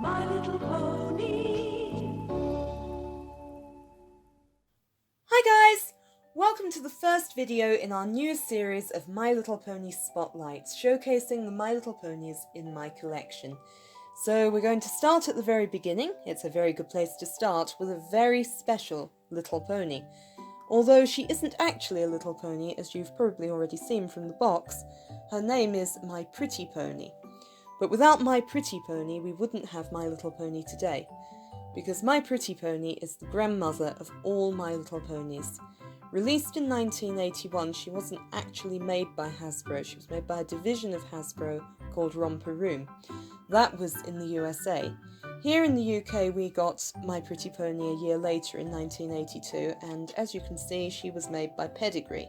My Little Pony. Hi guys! Welcome to the first video in our new series of My Little Pony Spotlights, showcasing the My Little Ponies in my collection. So we're going to start at the very beginning. It's a very good place to start with a very special little pony. Although she isn't actually a little pony, as you've probably already seen from the box, her name is My Pretty Pony. But without My Pretty Pony, we wouldn't have My Little Pony today, because My Pretty Pony is the grandmother of all My Little Ponies. Released in 1981, she wasn't actually made by Hasbro, she was made by a division of Hasbro called Romper Room. That was in the USA. Here in the UK we got My Pretty Pony a year later in 1982, and as you can see she was made by Pedigree.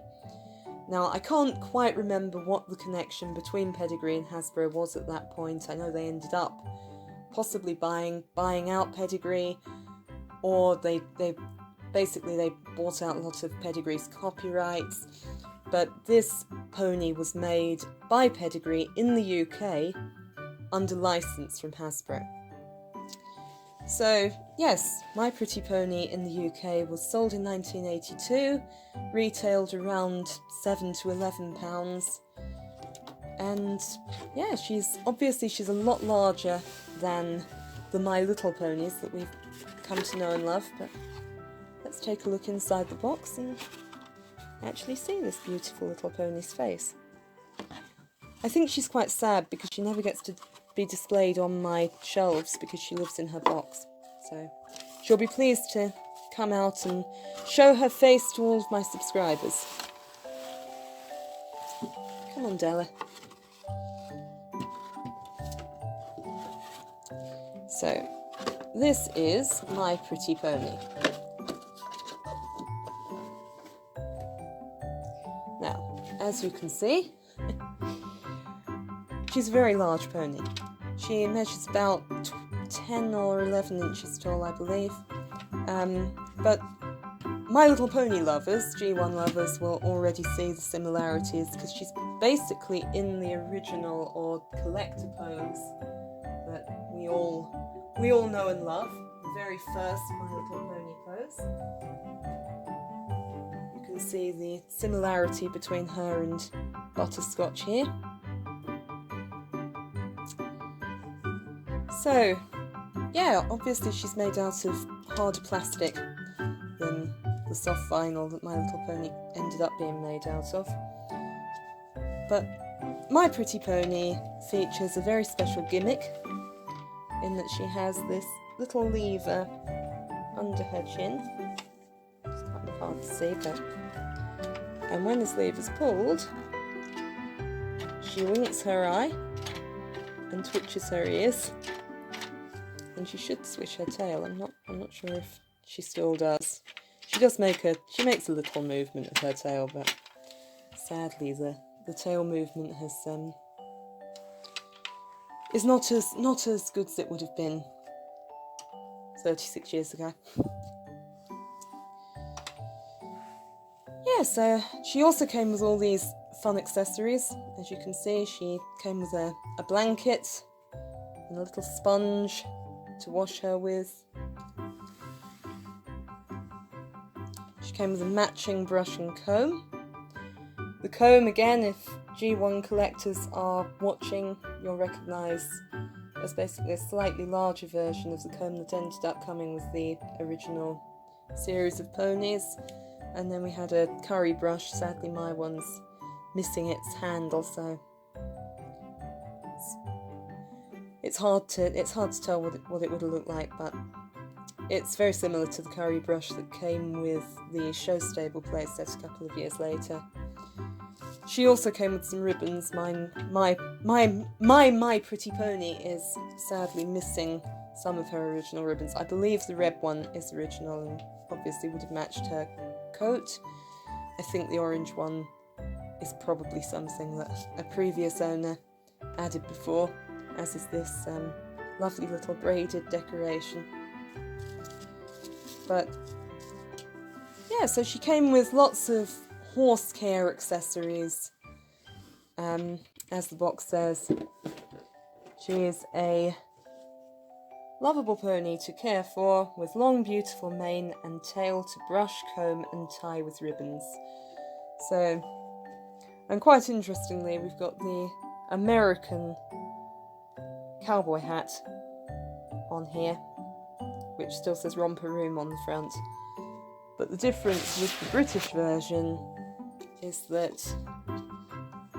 Now I can't quite remember what the connection between Pedigree and Hasbro was at that point. I know they ended up possibly buying out Pedigree, or they bought out a lot of Pedigree's copyrights, but this pony was made by Pedigree in the UK under license from Hasbro. So yes, My Pretty Pony in the UK was sold in 1982, retailed around £7 to £11, and yeah, she's a lot larger than the My Little Ponies that we've come to know and love, but let's take a look inside the box and actually see this beautiful little pony's face. I think she's quite sad because she never gets to be displayed on my shelves because she lives in her box. So she'll be pleased to come out and show her face to all of my subscribers. Come on, Della. So this is My Pretty Pony. Now, as you can see, she's a very large pony. She measures about 10 or 11 inches tall, I believe. But My Little Pony lovers, G1 lovers, will already see the similarities because she's basically in the original or collector pose that we all know and love. The very first My Little Pony pose. You can see the similarity between her and Butterscotch here. So, yeah, obviously she's made out of harder plastic than the soft vinyl that My Little Pony ended up being made out of. But My Pretty Pony features a very special gimmick in that she has this little lever under her chin. It's kind of hard to see, but... And when this lever's pulled, she winks her eye and twitches her ears. And she should switch her tail. I'm not sure if she still does. She makes a little movement of her tail, but sadly the tail movement is not as good as it would have been 36 years ago. Yeah, so she also came with all these fun accessories. As you can see, she came with a blanket and a little sponge to wash her with. She came with a matching brush and comb. The comb, again, if G1 collectors are watching, you'll recognise as basically a slightly larger version of the comb that ended up coming with the original series of ponies. And then we had a curry brush. Sadly my one's missing its handle, so it's hard to tell what it would have looked like, but it's very similar to the curry brush that came with the show stable playset a couple of years later. She also came with some ribbons. My Pretty Pony is sadly missing some of her original ribbons. I believe the red one is original and obviously would have matched her coat. I think the orange one is probably something that a previous owner added before, as is this lovely little braided decoration. But yeah, so she came with lots of horse care accessories. As the box says, she is a lovable pony to care for, with long beautiful mane and tail to brush, comb and tie with ribbons. So, and quite interestingly, we've got the American cowboy hat on here, which still says Romper Room on the front. But the difference with the British version is that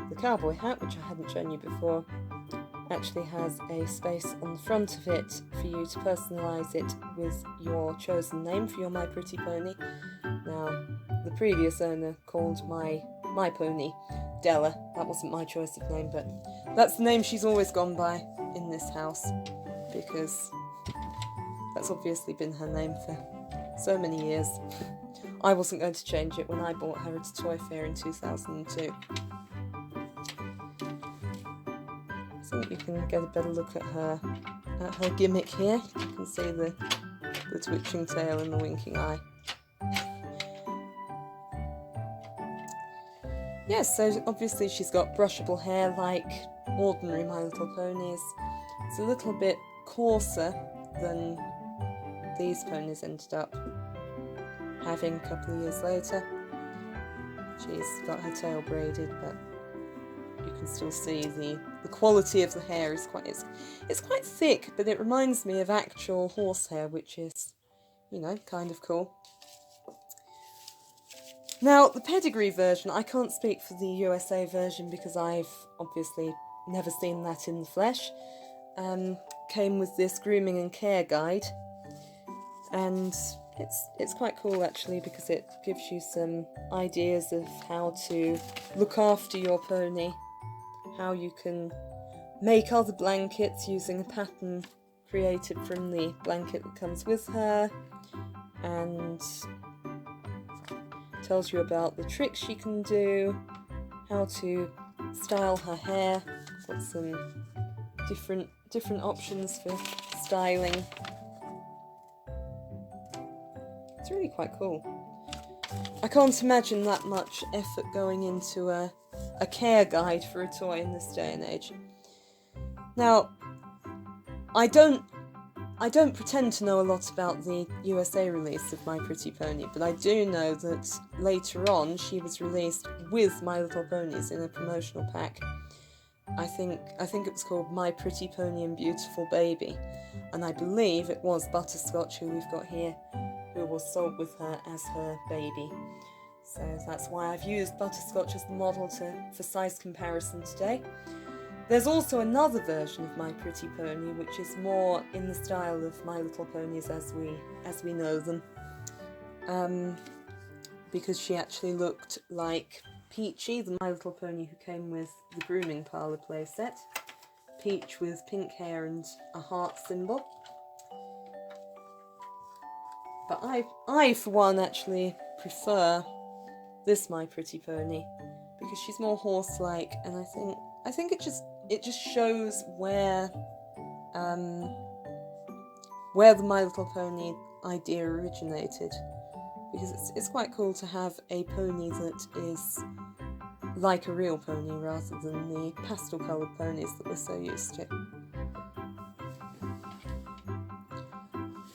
the cowboy hat, which I hadn't shown you before, actually has a space on the front of it for you to personalise it with your chosen name for your My Pretty Pony. Now, the previous owner called my pony Della. That wasn't my choice of name, but that's the name she's always gone by in this house, because that's obviously been her name for so many years. I wasn't going to change it when I bought her at a toy fair in 2002. I think you can get a better look at her gimmick here. You can see the twitching tail and the winking eye. Yes, so obviously she's got brushable hair like ordinary My Little Ponies. It's a little bit coarser than these ponies ended up having a couple of years later. She's got her tail braided, but you can still see the quality of the hair is it's quite thick, but it reminds me of actual horsehair, which is, you know, kind of cool. Now, the pedigree version, I can't speak for the USA version because I've obviously never seen that in the flesh, came with this grooming and care guide, and it's quite cool actually, because it gives you some ideas of how to look after your pony, how you can make other blankets using a pattern created from the blanket that comes with her, and tells you about the tricks she can do, how to style her hair. Got some different options for styling. It's really quite cool. I can't imagine that much effort going into a care guide for a toy in this day and age. Now, I don't pretend to know a lot about the USA release of My Pretty Pony, but I do know that later on she was released with My Little Ponies in a promotional pack. I think it was called My Pretty Pony and Beautiful Baby, and I believe it was Butterscotch, who we've got here, who was sold with her as her baby. So that's why I've used Butterscotch as the model for size comparison today. There's also another version of My Pretty Pony, which is more in the style of My Little Ponies as we know them, because she actually looked like Peachy, the My Little Pony who came with the Grooming Parlour playset. Peach with pink hair and a heart symbol. But I for one actually prefer this My Pretty Pony because she's more horse-like, and I think it just shows where the My Little Pony idea originated, because it's quite cool to have a pony that is like a real pony rather than the pastel coloured ponies that we're so used to.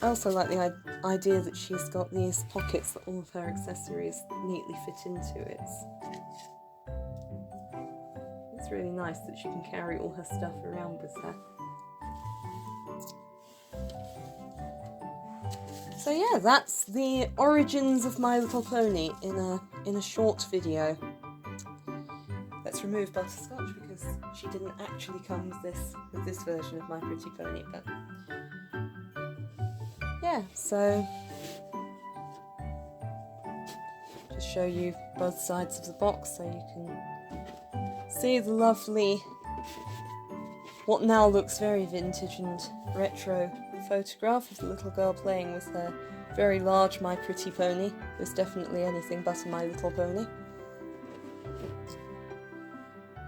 I also like the idea that she's got these pockets that all of her accessories neatly fit into. It's really nice that she can carry all her stuff around with her. So yeah, that's the origins of My Little Pony in a short video. Let's remove Butterscotch because she didn't actually come with this version of My Pretty Pony, but yeah, so just show you both sides of the box so you can see the lovely, what now looks very vintage and retro photograph of the little girl playing with her very large My Pretty Pony. It's definitely anything but a My Little Pony.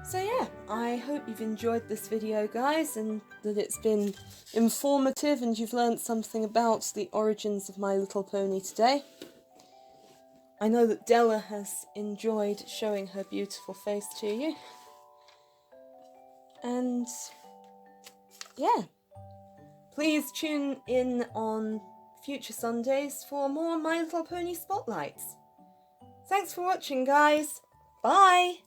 So yeah, I hope you've enjoyed this video, guys, and that it's been informative and you've learnt something about the origins of My Little Pony today. I know that Della has enjoyed showing her beautiful face to you. And yeah, Please tune in on future Sundays for more My Little Pony spotlights. Thanks for watching, guys. Bye!